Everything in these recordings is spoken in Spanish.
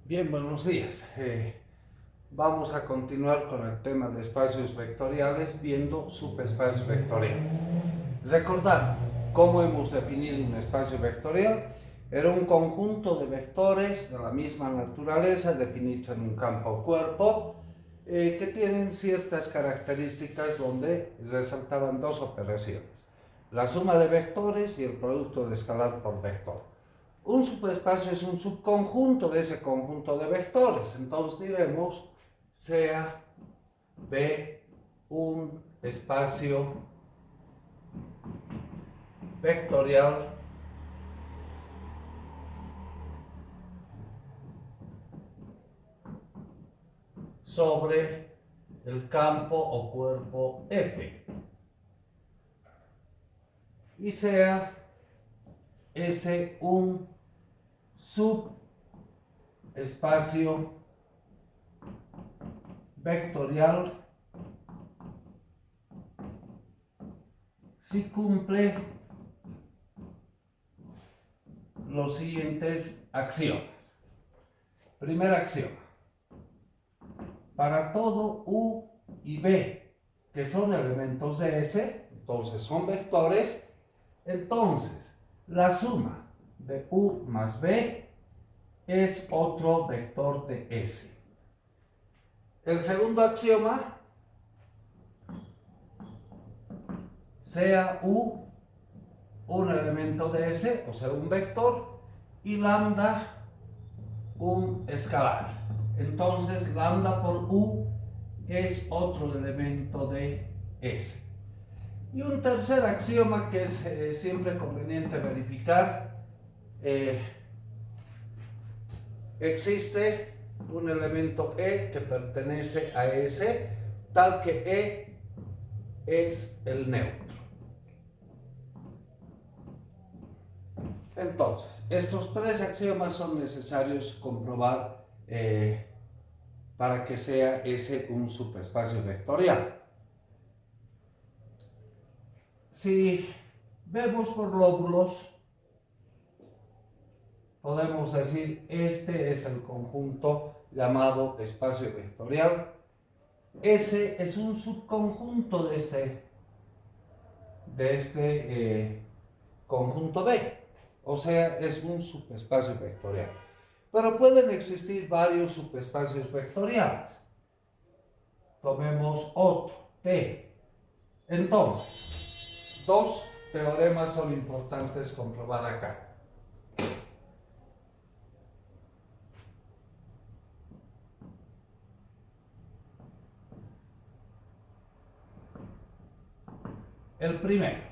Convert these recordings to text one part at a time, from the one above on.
Bien, buenos días. Vamos a continuar con el tema de espacios vectoriales viendo subespacios vectoriales. Recordar cómo hemos definido un espacio vectorial. Era un conjunto de vectores de la misma naturaleza definido en un campo cuerpo que tienen ciertas características donde resaltaban dos operaciones: la suma de vectores y el producto de escalar por vector. Un subespacio es un subconjunto de ese conjunto de vectores. Entonces diremos sea B un espacio vectorial sobre el campo o cuerpo F y sea S un subespacio vectorial si cumple los siguientes axiomas. Primer axioma: para todo U y B que son elementos de S, entonces son vectores, entonces la suma de U más B es otro vector de S. El segundo axioma: sea U un elemento de S, o sea, un vector, y lambda un escalar. Entonces, lambda por U es otro elemento de S. Y un tercer axioma que es siempre conveniente verificar: existe un elemento E que pertenece a S, tal que E es el neutro. Entonces, estos tres axiomas son necesarios comprobar para que sea S un subespacio vectorial. Si vemos por lóbulos, podemos decir este es el conjunto llamado espacio vectorial. S es un subconjunto de este conjunto B, o sea, es un subespacio vectorial. Pero pueden existir varios subespacios vectoriales. Tomemos otro, T. Entonces, dos teoremas son importantes comprobar acá. El primero: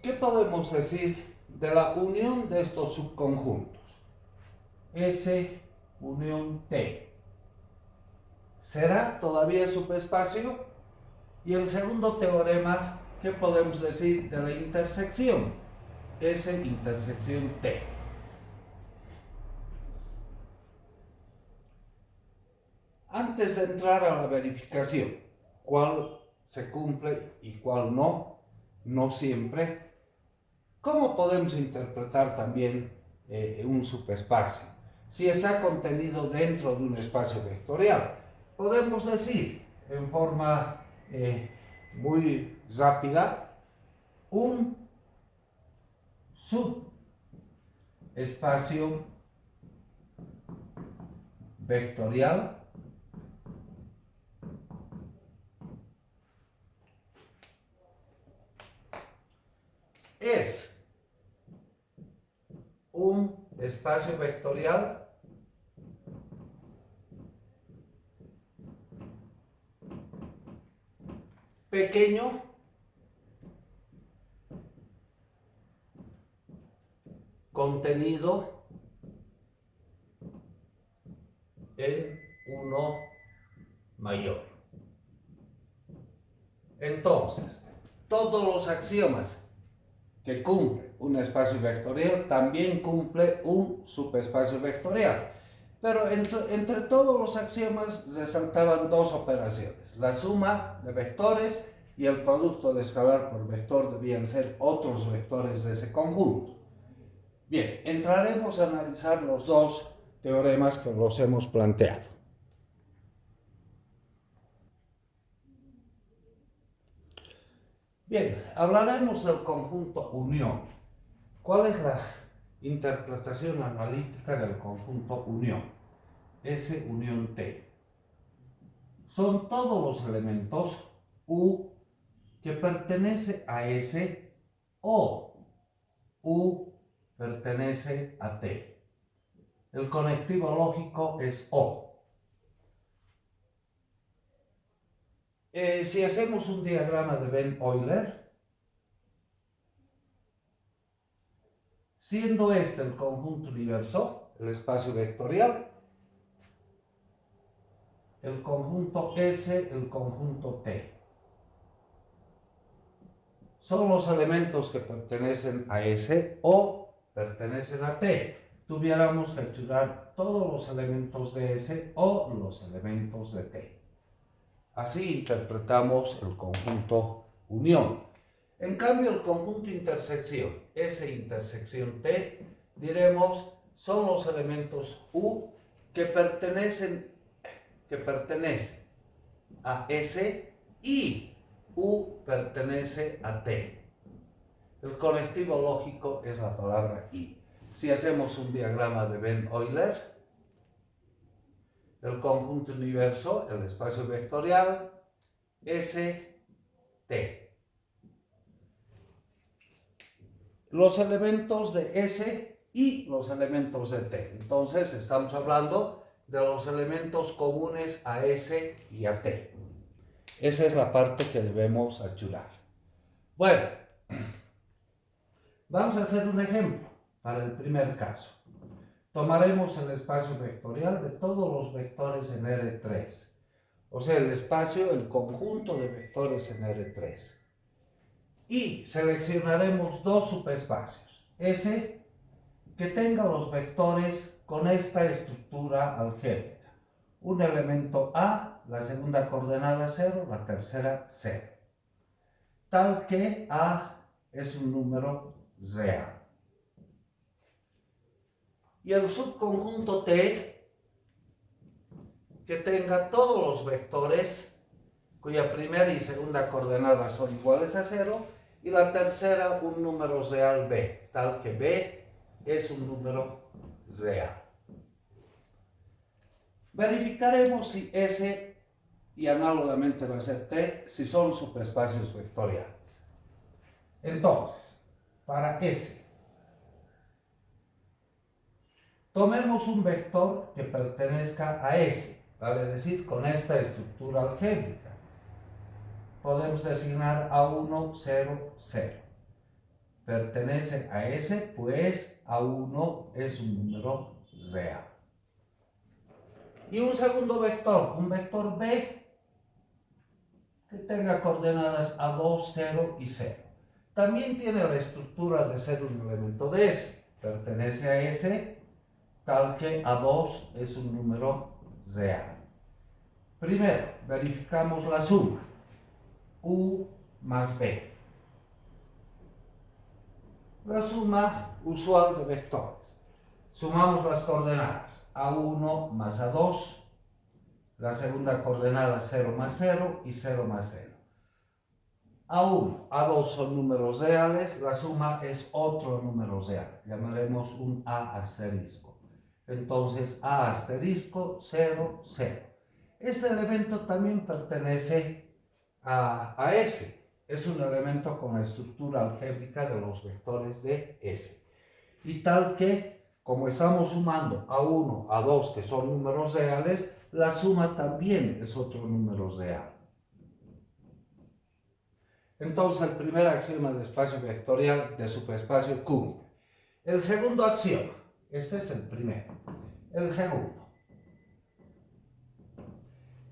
¿qué podemos decir de la unión de estos subconjuntos? S unión T. ¿Será todavía subespacio? Y el segundo teorema: ¿qué podemos decir de la intersección? S intersección T. Antes de entrar a la verificación, cuál se cumple y cuál no, no siempre, ¿cómo podemos interpretar también un subespacio? Si está contenido dentro de un espacio vectorial, podemos decir en forma muy rápida: un subespacio vectorial es un espacio vectorial pequeño contenido en uno mayor. Entonces, todos los axiomas que cumple un espacio vectorial también cumple un subespacio vectorial. Pero entre todos los axiomas resaltaban dos operaciones: la suma de vectores y el producto de escalar por vector debían ser otros vectores de ese conjunto. Bien, entraremos a analizar los dos teoremas que los hemos planteado. Bien, hablaremos del conjunto unión. ¿Cuál es la interpretación analítica del conjunto unión? S unión T. Son todos los elementos U que pertenece a S o U pertenece a T. El conectivo lógico es O. Si hacemos un diagrama de Venn-Euler, siendo este el conjunto universo, el espacio vectorial, el conjunto S, el conjunto T. Son los elementos que pertenecen a S o pertenecen a T. Tuviéramos que estudiar todos los elementos de S o los elementos de T. Así interpretamos el conjunto unión. En cambio, el conjunto intersección, S intersección T, diremos, son los elementos U que pertenecen a S y U pertenece a T. El conectivo lógico es la palabra I. Si hacemos un diagrama de Venn-Euler, el conjunto universo, el espacio vectorial, S, T. Los elementos de S y los elementos de T. Entonces estamos hablando de los elementos comunes a S y a T. Esa es la parte que debemos ayudar. Bueno, vamos a hacer un ejemplo para el primer caso. Tomaremos el espacio vectorial de todos los vectores en R3. O sea, el espacio, el conjunto de vectores en R3. Y seleccionaremos dos subespacios. S que tenga los vectores con esta estructura algébrica. Un elemento A, la segunda coordenada 0, la tercera 0. Tal que A es un número real. Y el subconjunto T que tenga todos los vectores cuya primera y segunda coordenada son iguales a 0 y la tercera un número real B, tal que B es un número real. Verificaremos si S y análogamente va a ser T si son subespacios vectoriales. Entonces, para S, tomemos un vector que pertenezca a S, vale decir, con esta estructura algébrica. Podemos designar A1, 0, 0. Pertenece a S, pues A1 es un número real. Y un segundo vector, un vector B, que tenga coordenadas A2, 0 y 0. También tiene la estructura de ser un elemento de S. Pertenece a S, tal que A2 es un número real. Primero, verificamos la suma. U más B. La suma usual de vectores. Sumamos las coordenadas A1 más A2, la segunda coordenada 0 más 0 y 0 más 0. A1, A2 son números reales, la suma es otro número real, llamaremos un A asterisco. Entonces A asterisco 0, 0. Este elemento también pertenece a S. Es un elemento con la estructura algébrica de los vectores de S. Y tal que, como estamos sumando A1, A2, que son números reales, la suma también es otro número real. Entonces, el primer axioma de espacio vectorial de subespacio cumple. El segundo axioma, este es el primero. El segundo.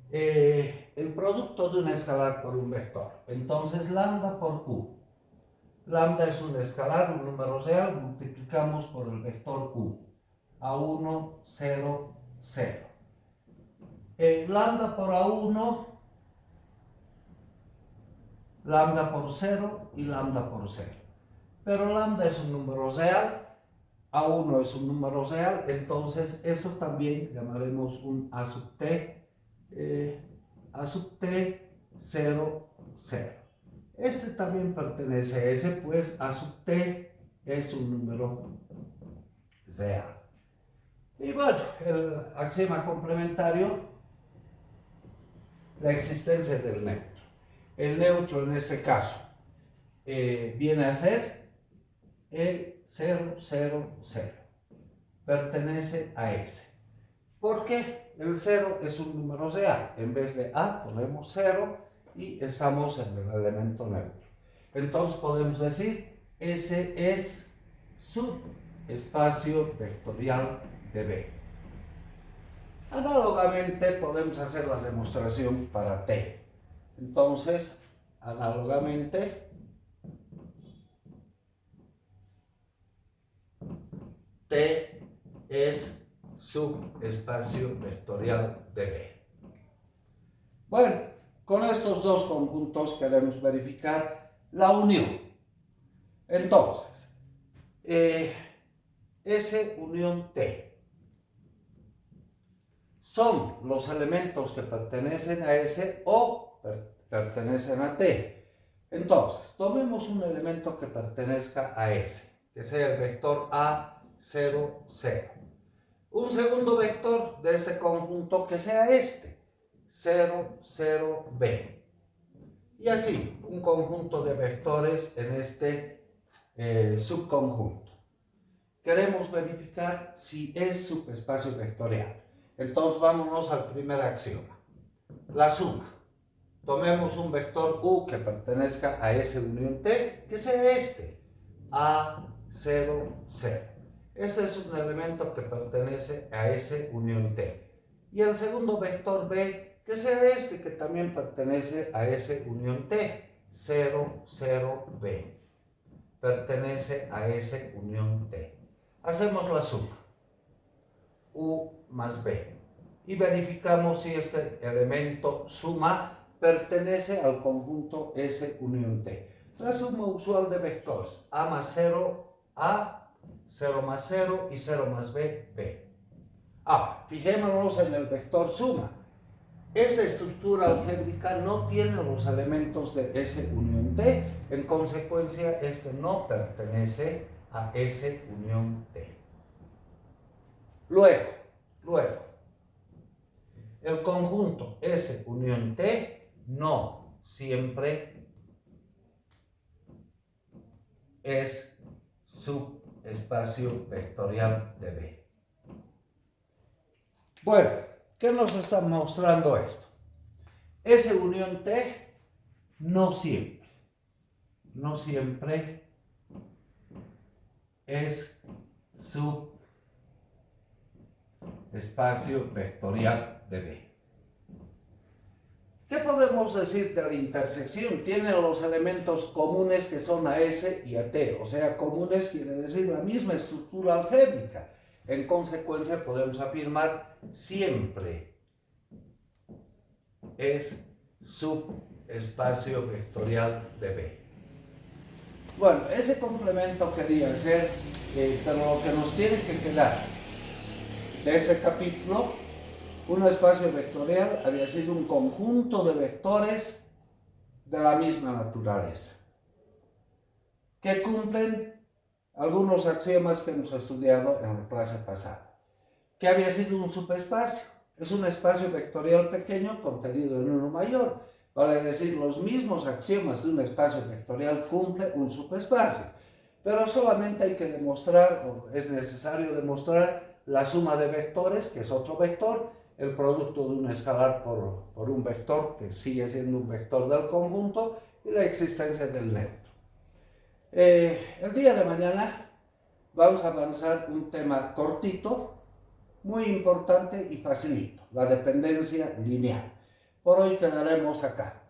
El producto de un escalar por un vector. Entonces, lambda por Q. Lambda es un escalar, un número real, multiplicamos por el vector Q. A1, 0, 0. Lambda por A1, lambda por 0 y lambda por 0. Pero lambda es un número real, A1 es un número real, entonces eso también llamaremos un A sub t, A sub t 0, 0. Este también pertenece a ese, pues A sub t es un número real. Y bueno, el axioma complementario, la existencia del neutro. El neutro en este caso viene a ser el 0, 0, 0. Pertenece a ese. ¿Por qué? El 0 es un número real. En vez de A ponemos 0 y estamos en el elemento neutro. Entonces podemos decir, ese es subespacio vectorial de B. Análogamente podemos hacer la demostración para T. Entonces, análogamente, T es subespacio vectorial de B. Bueno, con estos dos conjuntos queremos verificar la unión. Entonces, S unión T son los elementos que pertenecen a S o pertenecen a T. Entonces, tomemos un elemento que pertenezca a S, que sea el vector A, 0, 0. Un segundo vector de este conjunto que sea este, 0, 0, B. Y así, un conjunto de vectores en este subconjunto. Queremos verificar si es subespacio vectorial. Entonces vámonos al primer axioma. La suma. Tomemos un vector U que pertenezca a S unión T, que sea este, A, 0, 0. Este es un elemento que pertenece a S unión T. Y el segundo vector B, que sea este, que también pertenece a S unión T, 0, 0, B. Pertenece a S unión T. Hacemos la suma. U más B. Y verificamos si este elemento suma pertenece al conjunto S unión T. La suma usual de vectores A más 0, A, 0 más 0 y 0 más B, B. Ahora, fijémonos en el vector suma. Esta estructura algébrica no tiene los elementos de S unión T, en consecuencia este no pertenece a S unión T. Luego, el conjunto S unión T no siempre es subespacio vectorial de B. Bueno, ¿qué nos está mostrando esto? S unión T no siempre es subespacio vectorial de B. ¿Qué podemos decir de la intersección? Tiene los elementos comunes que son a S y a T, o sea, comunes quiere decir la misma estructura algébrica. En consecuencia, podemos afirmar siempre es subespacio vectorial de B. Bueno, ese complemento quería ser, pero lo que nos tiene que quedar de este capítulo, un espacio vectorial había sido un conjunto de vectores de la misma naturaleza, que cumplen algunos axiomas que hemos estudiado en la clase pasada. ¿Qué había sido un subespacio? Es un espacio vectorial pequeño contenido en uno mayor. Vale decir, los mismos axiomas de un espacio vectorial cumplen un subespacio. Pero solamente hay que demostrar, o es necesario demostrar, la suma de vectores, que es otro vector, el producto de un escalar por un vector, que sigue siendo un vector del conjunto, y la existencia del neutro. El día de mañana vamos a avanzar un tema cortito, muy importante y facilito, la dependencia lineal. Por hoy quedaremos acá.